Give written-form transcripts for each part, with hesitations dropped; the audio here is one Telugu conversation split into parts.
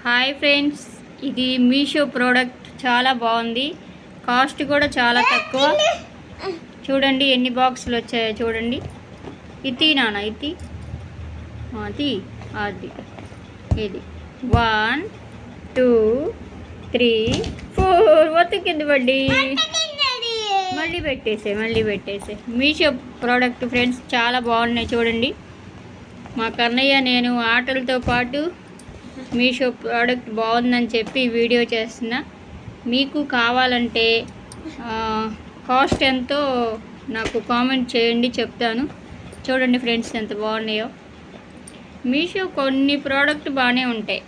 హాయ్ ఫ్రెండ్స్, ఇది మీషో ప్రోడక్ట్ చాలా బాగుంది. కాస్ట్ కూడా చాలా తక్కువ. చూడండి ఎన్ని బాక్సులు వచ్చాయో చూడండి. ఇది నాన్న ఇది అది అది ఇది 1 2 3 4 మొత్తం కింద పడ్డి మళ్ళీ పెట్టేసే. మీషో ప్రోడక్ట్ ఫ్రెండ్స్ చాలా బాగున్నాయి చూడండి. మా కన్నయ్య నేను ఆటలతో పాటు మీషో ప్రోడక్ట్ బాగుందని చెప్పి వీడియో చేస్తున్నా. మీకు కావాలంటే కాస్ట్ ఎంతో నాకు కామెంట్ చేయండి, చెప్తాను. చూడండి ఫ్రెండ్స్ ఎంత బాగున్నాయో. మీషో కొన్ని ప్రోడక్ట్ బాగానే ఉంటాయి,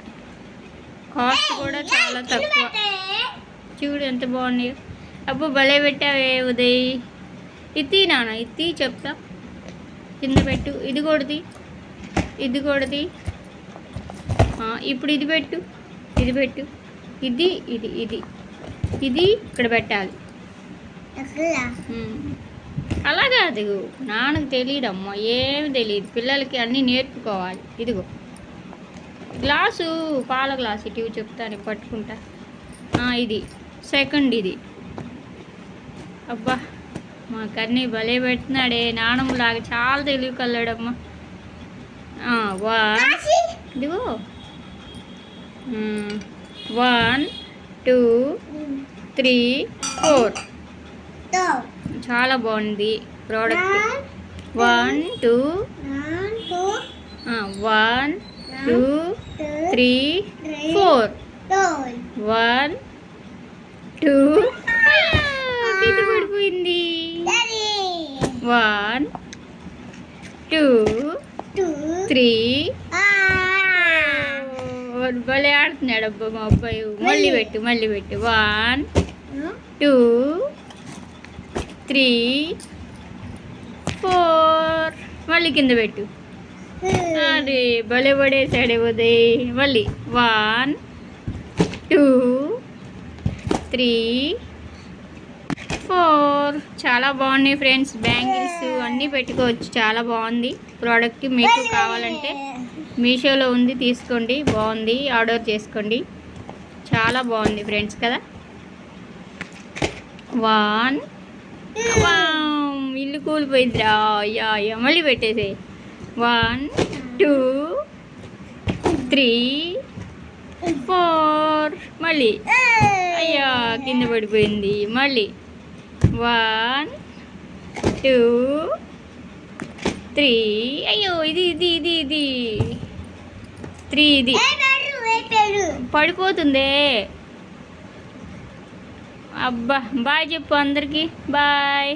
కాస్ట్ కూడా చాలా తక్కువ. చూడు ఎంత బాగున్నాయో. అబ్బో భలే పెట్టావే ఉదయ్. ఇది నాన్న ఇది చెప్తా, కింద పెట్టు. ఇది కొడుది ఇప్పుడు ఇది పెట్టు ఇది ఇది ఇది ఇది ఇక్కడ పెట్టాలి. అలా కాదు, నాన్నకు తెలియదమ్మా, ఏమి తెలియదు. పిల్లలకి అన్నీ నేర్పుకోవాలి. ఇదిగో గ్లాసు, పాల గ్లాసు ఇటు చెప్తాను, పట్టుకుంటా. ఇది సెకండ్. ఇది అబ్బా మా కన్నీ భలే పెడుతున్నాడే, నాన్నమ్మలాగా చాలా తెలివి కల్లాడమ్మా. ఇదిగో 1 2 3 4 చాలా బాగుంది ప్రోడక్ట్. 1 2 3 4 1 2 ఇది పడిపోయింది. 1 2 3 భలే ఆడుతున్నాడు అబ్బా మా అబ్బాయి. మళ్ళీ పెట్టు 1 2 3 4 మళ్ళీ కింద పెట్టు. అరే భలే పడేసాడే ఉదయ్. మళ్ళీ 1 2 3 4 చాలా బాగున్నాయి ఫ్రెండ్స్. బ్యాంగిల్స్ అన్నీ పెట్టుకోవచ్చు, చాలా బాగుంది ప్రోడక్ట్. మీకు కావాలంటే మీషోలో ఉంది, తీసుకోండి. బాగుంది, ఆర్డర్ చేసుకోండి. చాలా బాగుంది ఫ్రెండ్స్ కదా. 1 ఇల్లు కూలిపోయిందిరా. అయ్యా మళ్ళీ పెట్టేసే. 1 2 3 4 మళ్ళీ అయ్యా కింద పడిపోయింది. మళ్ళీ 1 2 3 అయ్యో ఇది 3 ఇది పడిపోతుందే. అబ్బా బాయ్ చెప్పు అందరికీ, బాయ్.